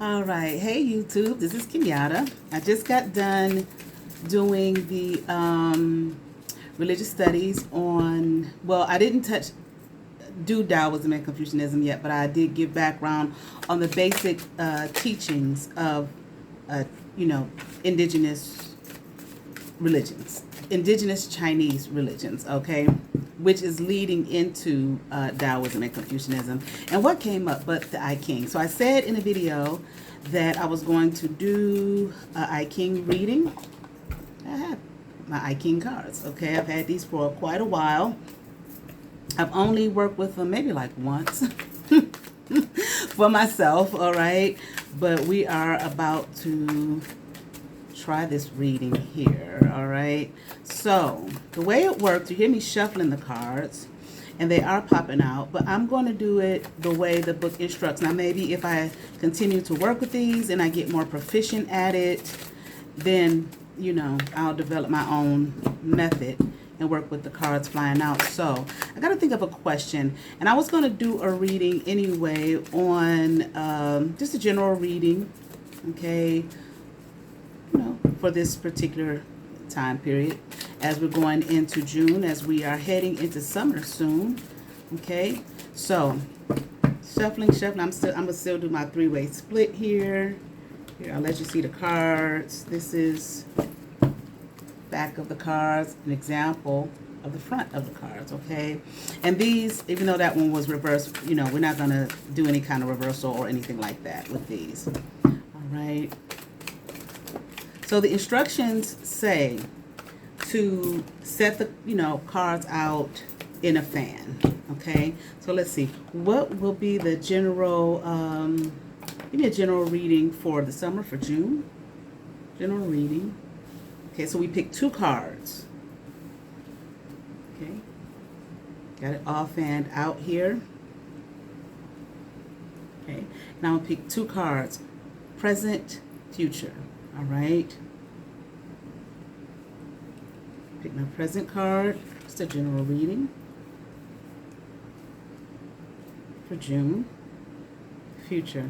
All right, hey YouTube, this is Kenyatta. I just got done doing the religious studies on, well, I didn't do Taoism and Confucianism yet, but I did give background on the basic teachings of, indigenous religions, indigenous Chinese religions, okay, which is leading into Taoism and Confucianism. And what came up but the I Ching. So I said in a video that I was going to do I Ching reading. I have my I Ching cards, okay. I've had these for quite a while. I've only worked with them maybe like once for myself, all right. But we are about to try this reading here, all right. So the way it works, you hear me shuffling the cards and they are popping out, but I'm going to do it the way the book instructs. Now maybe if I continue to work with these and I get more proficient at it, then I'll develop my own method and work with the cards flying out. So I got to think of a question, and I was going to do a reading anyway on just a general reading, okay, for this particular time period as we're going into June, as we are heading into summer soon. Okay, so shuffling. I'm gonna still do my three-way split here. I'll let you see the cards. This is back of the cards, an example of the front of the cards, okay? And these, even though that one was reversed, we're not gonna do any kind of reversal or anything like that with these. All right. So the instructions say to set the, cards out in a fan, okay? So let's see, what will be the general, give me a general reading for the summer, for June. General reading. Okay, so we picked two cards. Okay, got it all fanned out here. Okay, now I'm gonna pick two cards, present, future. All right. Pick my present card. It's a general reading for June. Future.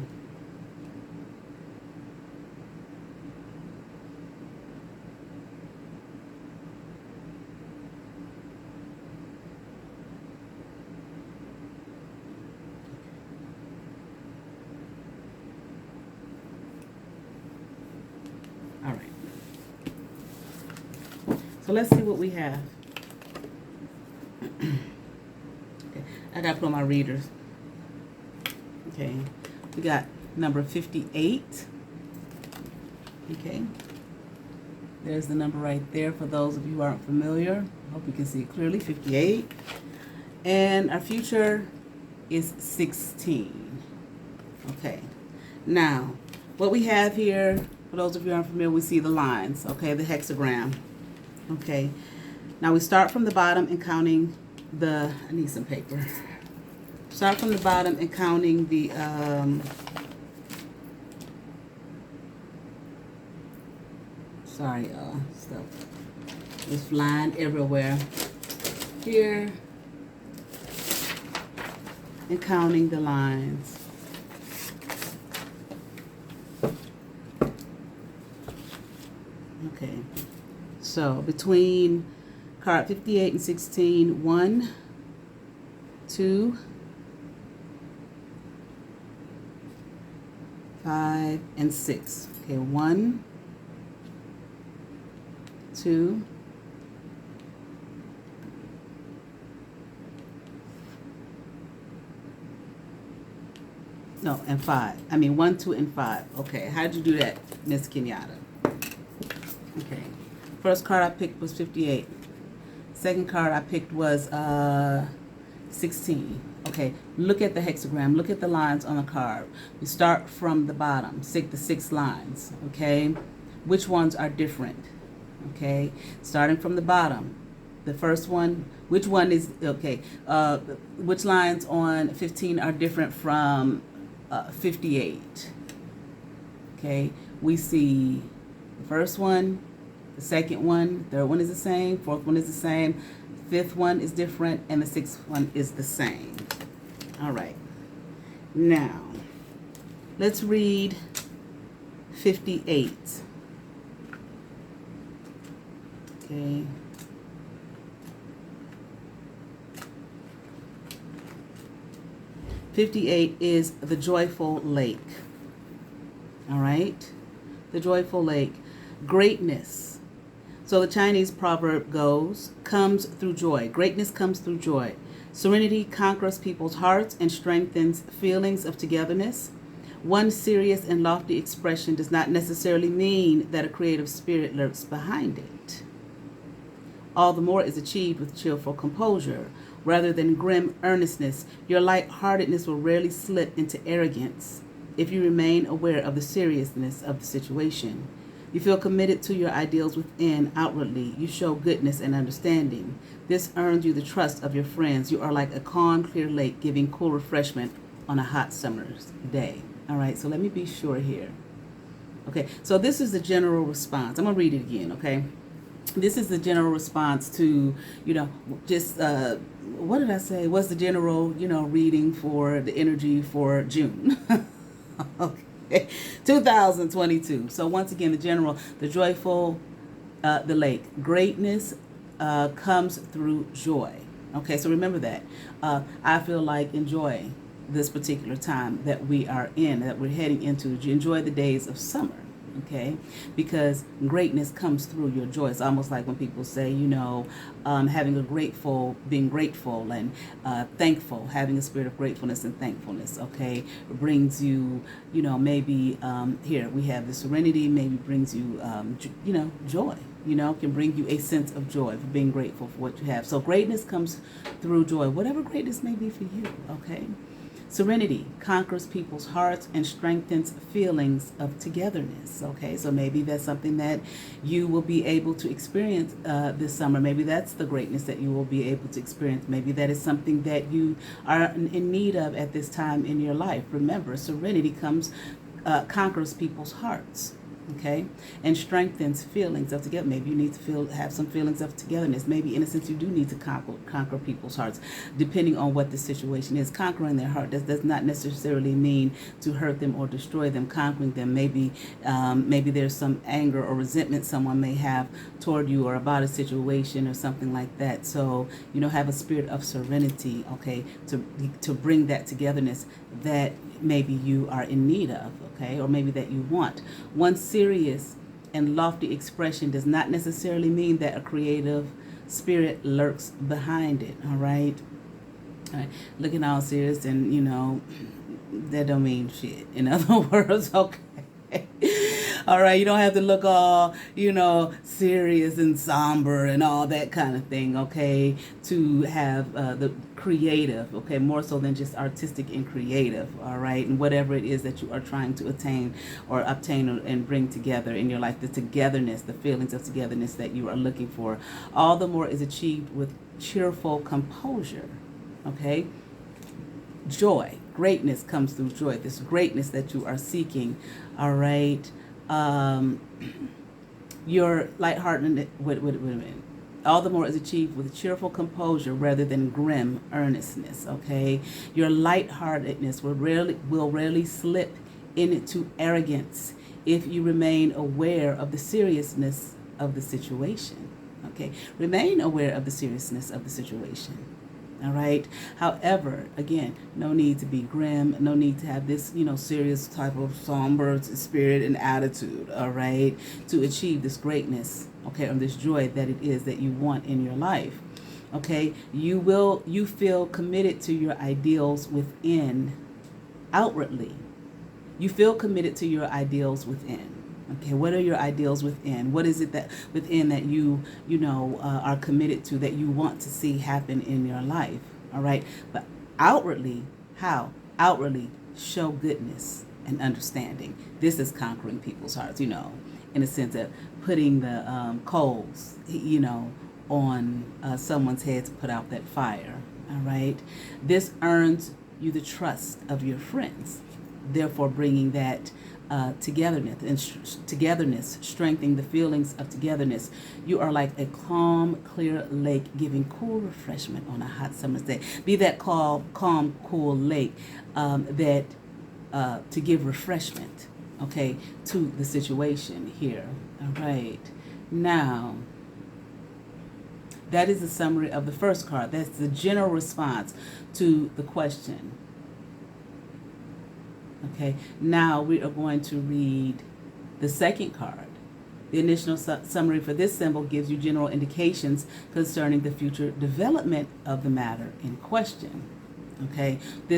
All right. So let's see what we have. Okay, I gotta put on my readers. Okay, we got number 58. Okay, there's the number right there for those of you who aren't familiar. I hope you can see it clearly, 58. And our future is 16. Okay, now what we have here, for those of you who aren't familiar, we see the lines, okay, the hexagram. Okay, now we start from the bottom and counting the, I need some paper. Start from the bottom and counting the, sorry, stuff is flying everywhere. Here, and counting the lines. Okay, so between card 58 and 16, 1, 2, 5, and 6. Okay, 1, 2, 5. I mean 1, 2, and 5. Okay, how'd you do that, Miss Kenyatta? Okay, first card I picked was 58. Second card I picked was 16. Okay, look at the hexagram. Look at the lines on the card. We start from the bottom, the 6 lines. Okay, which ones are different? Okay, starting from the bottom. The first one, which one is, okay, which lines on 15 are different from 58? Okay, we see the first one, the second one, third one is the same, fourth one is the same, fifth one is different, and the sixth one is the same. All right. Now, let's read 58. Okay. '58 is the joyful lake. All right? The joyful lake. Greatness. So the Chinese proverb goes, comes through joy. Greatness comes through joy. Serenity conquers people's hearts and strengthens feelings of togetherness. One serious and lofty expression does not necessarily mean that a creative spirit lurks behind it. All the more is achieved with cheerful composure, rather than grim earnestness. Your lightheartedness will rarely slip into arrogance if you remain aware of the seriousness of the situation. You feel committed to your ideals within. Outwardly, you show goodness and understanding. This earns you the trust of your friends. You are like a calm, clear lake giving cool refreshment on a hot summer's day. All right, so let me be sure here. Okay, so this is the general response. I'm going to read it again, okay? This is the general response to, just, what did I say? What's the general, reading for the energy for June? Okay, 2022. So once again, the joyful, the lake. Greatness comes through joy. Okay, so remember that. I feel like enjoy this particular time that we are in, that we're heading into. Enjoy the days of summer. Okay, because greatness comes through your joy. It's almost like when people say, being grateful and thankful, having a spirit of gratefulness and thankfulness. Okay, brings you, maybe here we have the serenity. Maybe brings you, joy. Can bring you a sense of joy for being grateful for what you have. So greatness comes through joy, whatever greatness may be for you. Okay. Serenity conquers people's hearts and strengthens feelings of togetherness. Okay, so maybe that's something that you will be able to experience this summer. Maybe that's the greatness that you will be able to experience. Maybe that is something that you are in need of at this time in your life. Remember, serenity conquers people's hearts. Okay, and strengthens feelings of together. Maybe you need to have some feelings of togetherness. Maybe in a sense you do need to conquer people's hearts, depending on what the situation is. Conquering their heart does not necessarily mean to hurt them or destroy them. Conquering them, maybe there's some anger or resentment someone may have toward you or about a situation or something like that. So have a spirit of serenity. Okay, to bring that togetherness that maybe you are in need of. Okay, or maybe that you want. One serious and lofty expression does not necessarily mean that a creative spirit lurks behind it. All right. Looking all serious and that don't mean shit. In other words, okay. All right, you don't have to look all, serious and somber and all that kind of thing, okay, to have the creative, okay, more so than just artistic and creative, all right, and whatever it is that you are trying to obtain and bring together in your life, the togetherness, the feelings of togetherness that you are looking for, all the more is achieved with cheerful composure, okay. Joy, greatness comes through joy. This greatness that you are seeking, all right. Your lighthearted, wait a minute. All the more is achieved with cheerful composure rather than grim earnestness. Okay, your lightheartedness will rarely slip into arrogance if you remain aware of the seriousness of the situation. Okay, remain aware of the seriousness of the situation. All right. However, again, no need to be grim. No need to have this, serious type of somber spirit and attitude. All right. To achieve this greatness, okay, or this joy that it is that you want in your life. Okay. You feel committed to your ideals within. Outwardly, you feel committed to your ideals within. Okay, what are your ideals within? What is it that within that you are committed to, that you want to see happen in your life? All right, but outwardly, how? Outwardly, show goodness and understanding. This is conquering people's hearts, in a sense of putting the coals, on someone's head to put out that fire. All right, this earns you the trust of your friends, therefore bringing that togetherness and togetherness, strengthening the feelings of togetherness. You are like a calm, clear lake giving cool refreshment on a hot summer's day. Be that calm, cool lake to give refreshment okay, to the situation here. All right. Now, that is a summary of the first card. That's the general response to the question. Okay, now we are going to read the second card. The initial summary for this symbol gives you general indications concerning the future development of the matter in question. Okay, it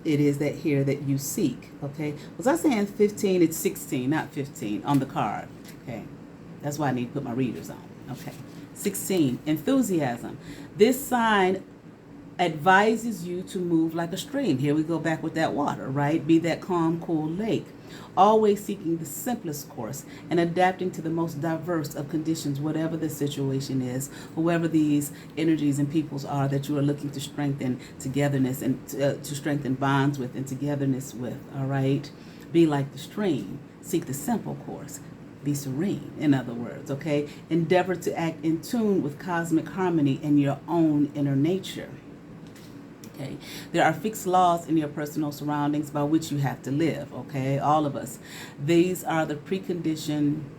is that here that you seek. Okay, was I saying 15? It's 16, not 15 on the card. Okay, that's why I need to put my readers on. Okay, 16, enthusiasm. This sign advises you to move like a stream. Here we go back with that water, right? Be that calm, cool lake. Always seeking the simplest course and adapting to the most diverse of conditions, whatever the situation is, whoever these energies and peoples are that you are looking to strengthen togetherness and to strengthen bonds with and togetherness with, all right? Be like the stream. Seek the simple course. Be serene, in other words, okay? Endeavor to act in tune with cosmic harmony and your own inner nature. Okay, there are fixed laws in your personal surroundings by which you have to live. Okay, all of us. These are the precondition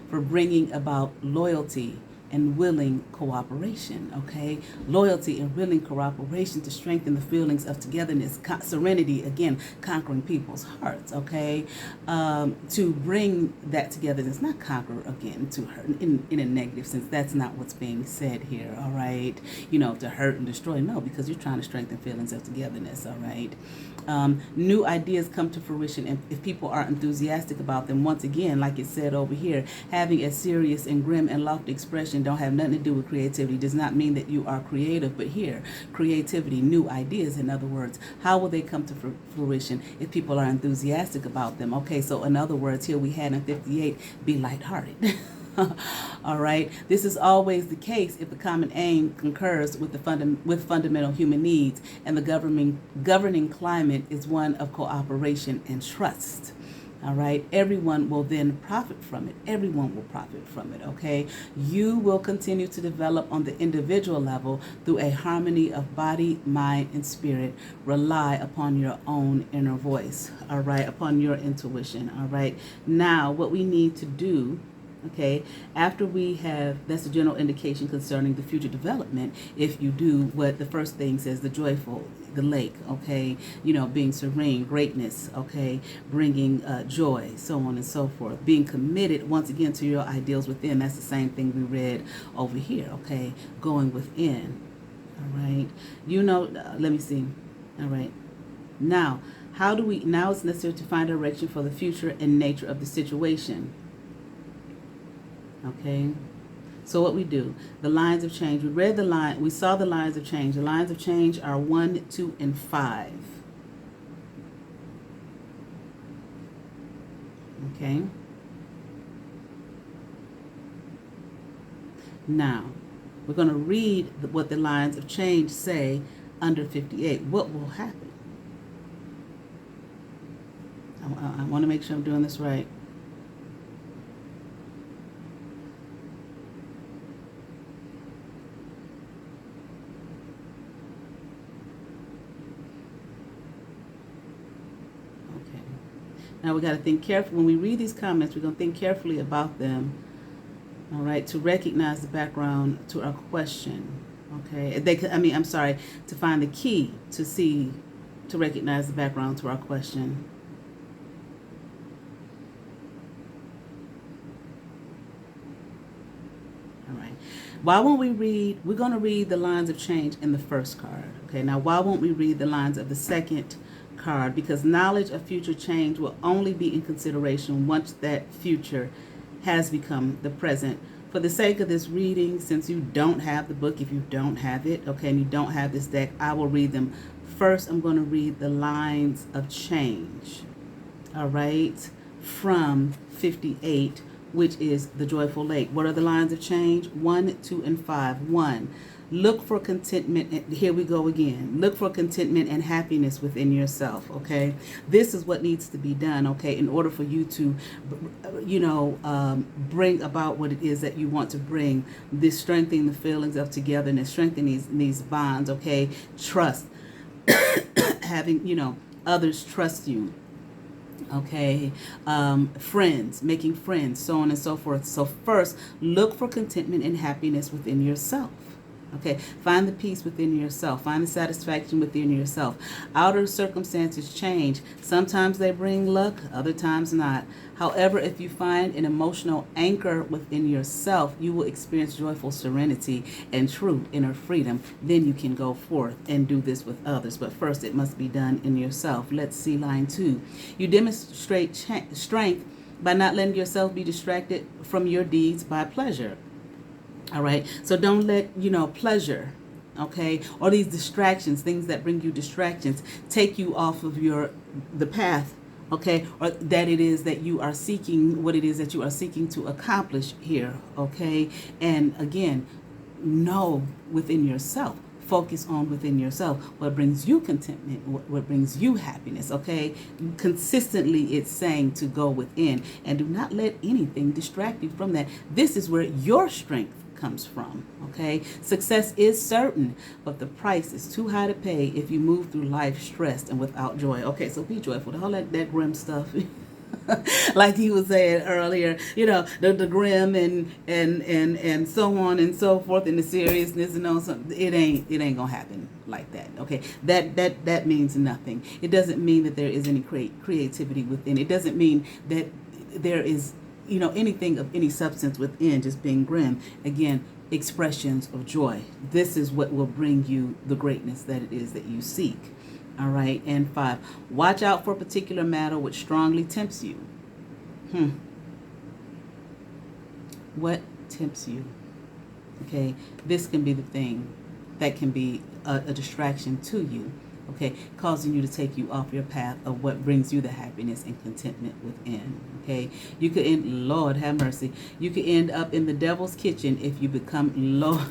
for bringing about loyalty and willing cooperation. Okay, loyalty and willing cooperation to strengthen the feelings of togetherness, serenity, again, conquering people's hearts. Okay, to bring that togetherness, not conquer again to hurt in a negative sense. That's not what's being said here. All right, to hurt and destroy. No, because you're trying to strengthen feelings of togetherness. All right. New ideas come to fruition, and if people are enthusiastic about them, once again, like it said over here, having a serious and grim and lofty expression don't have nothing to do with creativity. Does not mean that you are creative, but here, creativity, new ideas, in other words, how will they come to fruition if people are enthusiastic about them? Okay, so in other words, here we had in 58, be lighthearted. All right. This is always the case if the common aim concurs with with fundamental human needs, and the governing climate is one of cooperation and trust. All right. Everyone will then profit from it. Everyone will profit from it. Okay. You will continue to develop on the individual level through a harmony of body, mind, and spirit. Rely upon your own inner voice. All right. Upon your intuition. All right. Now, what we need to do. Okay, after we have, that's a general indication concerning the future development. If you do what the first thing says, the joyful, the lake, okay, being serene, greatness, okay, bringing joy, so on and so forth. Being committed, once again, to your ideals within. That's the same thing we read over here, okay, going within. All right, let me see. All right, now, now it's necessary to find direction for the future and nature of the situation. Okay, so what we do, the lines of change. We saw the lines of change. The lines of change are 1, 2, and 5. Okay. Now, we're going to read what the lines of change say under 58. What will happen? I want to make sure I'm doing this right. Now we got to think carefully. When we read these comments, we're going to think carefully about them, all right, to recognize the background to our question, okay? To find the key to recognize the background to our question. All right. Why won't we read, we're going to read the lines of change in the first card, okay? Now, why won't we read the lines of the second card? Because knowledge of future change will only be in consideration once that future has become the present. For the sake of this reading, since you don't have the book, if you don't have it, okay, and you don't have this deck, I will read them. First, I'm going to read the lines of change, all right, from 58, which is the joyful lake. What are the lines of change? 1, 2, and 5. 1. Look for contentment. And here we go again. Look for contentment and happiness within yourself, okay? This is what needs to be done, okay, in order for you to, bring about what it is that you want to bring. This strengthening the feelings of togetherness, strengthening these bonds, okay? Trust. Having, others trust you. Okay, friends, making friends, so on and so forth. So first, look for contentment and happiness within yourself. Okay, find the peace within yourself. Find the satisfaction within yourself. Outer circumstances change. Sometimes they bring luck, other times not. However, if you find an emotional anchor within yourself, you will experience joyful serenity and true inner freedom. Then you can go forth and do this with others. But first, it must be done in yourself. Let's see line 2. You demonstrate strength by not letting yourself be distracted from your deeds by pleasure. All right. So don't let, pleasure, okay, or these distractions, things that bring you distractions, take you off of the path, okay, or that it is that you are seeking, what it is that you are seeking to accomplish here, okay? And again, know within yourself. Focus on within yourself what brings you contentment, what brings you happiness, okay? Consistently, it's saying to go within and do not let anything distract you from that. This is where your strength comes from, okay? Success is certain, but the price is too high to pay if you move through life stressed and without joy. Okay, so be joyful. All that grim stuff. Like he was saying earlier, the grim and so on and so forth, and the seriousness and all something. It ain't gonna happen like that. Okay, that means nothing. It doesn't mean that there is any creativity within. It doesn't mean that there is anything of any substance within just being grim. Again, expressions of joy. This is what will bring you the greatness that it is that you seek. All right. And 5, watch out for a particular matter which strongly tempts you. What tempts you? Okay. This can be the thing that can be a distraction to you. Okay, causing you to take you off your path of what brings you the happiness and contentment within. Okay, you could end, Lord have mercy, you could end up in the devil's kitchen if you become Lord.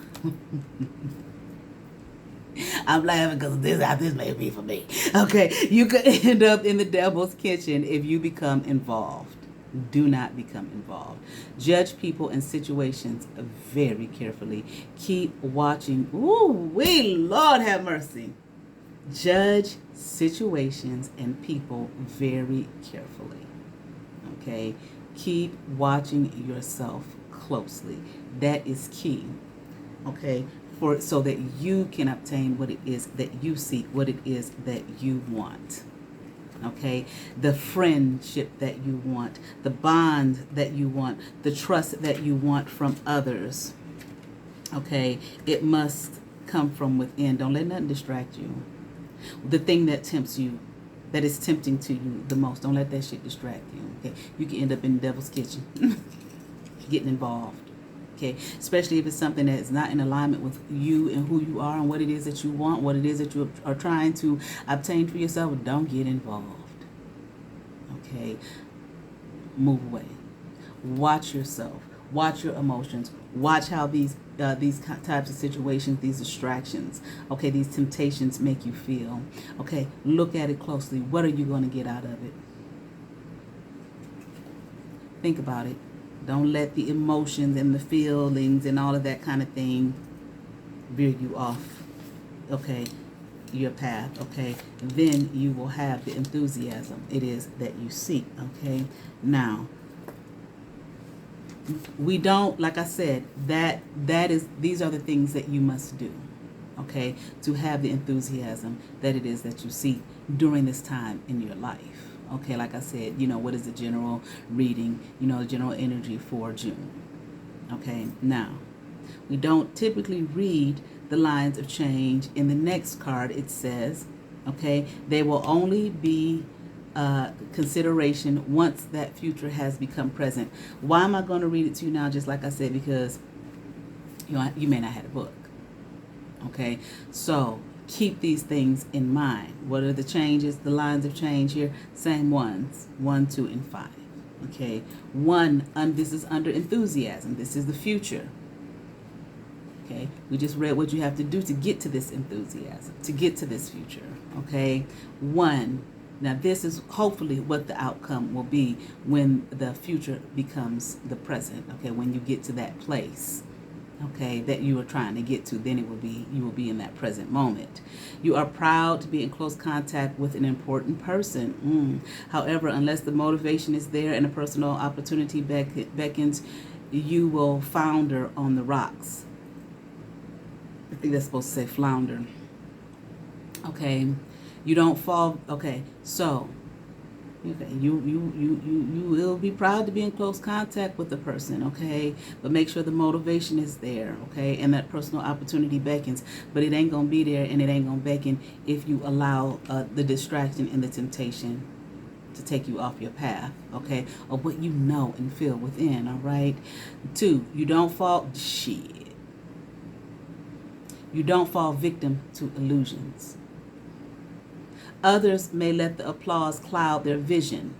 I'm laughing because this may be for me. Okay, you could end up in the devil's kitchen if you become involved. Do not become involved. Judge people and situations very carefully. Keep watching. Ooh, Lord have mercy. Judge situations and people very carefully. Okay? Keep watching yourself closely. That is key. Okay? So that you can obtain what it is that you seek, what it is that you want. Okay? The friendship that you want, the bond that you want, the trust that you want from others. Okay? It must come from within. Don't let nothing distract you. The thing that tempts you, that is tempting to you the most, don't let that shit distract you. Okay, you can end up in the devil's kitchen, getting involved. Okay, especially if it's something that is not in alignment with you and who you are and what it is that you want, what it is that you are trying to obtain for yourself. Don't get involved. Okay, move away. Watch yourself. Watch your emotions. Watch how these types of situations, these distractions, okay, these temptations make you feel. Okay, look at it closely. What are you going to get out of it? Think about it. Don't let the emotions and the feelings and all of that kind of thing veer you off, okay, your path, okay? Then you will have the enthusiasm it is that you seek, okay? Now, we don't, like I said, these are the things that you must do, okay, to have the enthusiasm that it is that you seek during this time in your life. Okay, like I said, what is the general reading, the general energy for June. Okay, now, we don't typically read the lines of change. In the next card, it says, okay, they will only be consideration once that future has become present. Why am I going to read it to you now? Just like I said, because you may not have a book. Okay, so keep these things in mind. What are the changes, the lines of change here? Same ones, 1, 2, and 5. Okay, 1, this is under enthusiasm. This is the future. Okay, we just read what you have to do to get to this enthusiasm, to get to this future. Okay, 1. Now, this is hopefully what the outcome will be when the future becomes the present, okay, when you get to that place, okay, that you are trying to get to, then you will be in that present moment. You are proud to be in close contact with an important person. However, unless the motivation is there and a personal opportunity beckons, you will founder on the rocks. I think that's supposed to say flounder. Okay, you don't fall. Okay, so okay, you will be proud to be in close contact with the person, okay? But make sure the motivation is there, okay? And that personal opportunity beckons, but it ain't gonna be there and it ain't gonna beckon if you allow the distraction and the temptation to take you off your path, okay? Of what you know and feel within, all right? 2, you don't fall victim to illusions. Others may let the applause cloud their vision,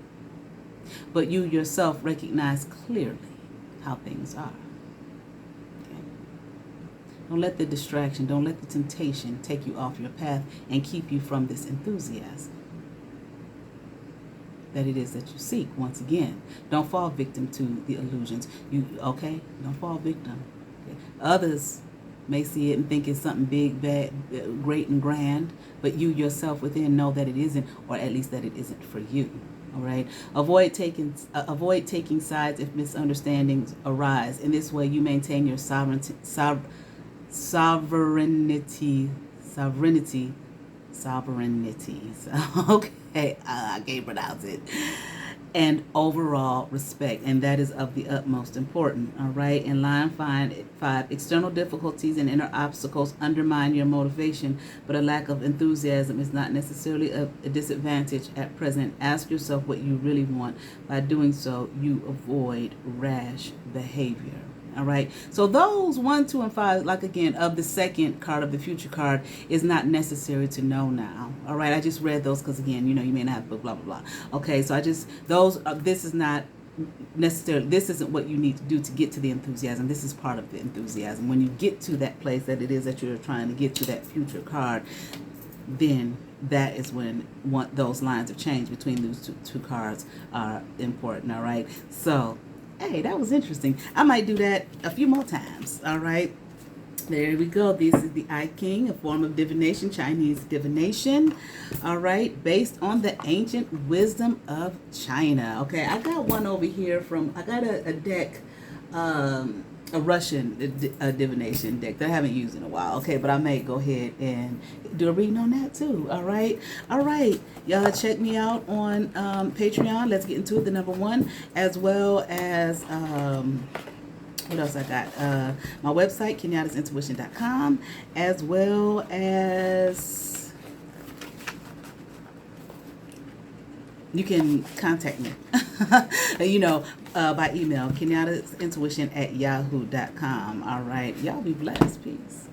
but you yourself recognize clearly how things are. Okay? Don't let the distraction, don't let the temptation take you off your path and keep you from this enthusiasm that it is that you seek. Once again, don't fall victim to the illusions. Don't fall victim. Okay? Others may see it and think it's something big, bad, great, and grand, but you yourself within know that it isn't, or at least that it isn't for you. All right. Avoid taking sides if misunderstandings arise. In this way, you maintain your sovereignty. Okay, I can't pronounce it. And overall respect, and that is of the utmost importance. All right. In line 5, external difficulties and inner obstacles undermine your motivation, but a lack of enthusiasm is not necessarily a disadvantage at present. Ask yourself what you really want. By doing so, you avoid rash behavior. All right. So those 1, 2, and 5, like again, of the second card of the future card, is not necessary to know now. All right. I just read those because again, you may not have blah blah blah. Okay. So this is not necessarily. This isn't what you need to do to get to the enthusiasm. This is part of the enthusiasm. When you get to that place that it is that you're trying to get to, that future card, then that is when those lines of change between those two cards are important. All right. So. Hey, that was interesting. I might do that a few more times. All right. There we go. This is the I King, a form of divination, Chinese divination. All right. Based on the ancient wisdom of China. Okay. I got one over here I got a deck, a Russian divination deck that I haven't used in a while. Okay. But I may go ahead and do a reading on that too. All right. All right. Y'all check me out on Patreon. Let's get into it. The number 1, as well as what else I got? My website, kenyattasintuition.com, as well as you can contact me, by email, kenyattasintuition@yahoo.com. All right. Y'all be blessed. Peace.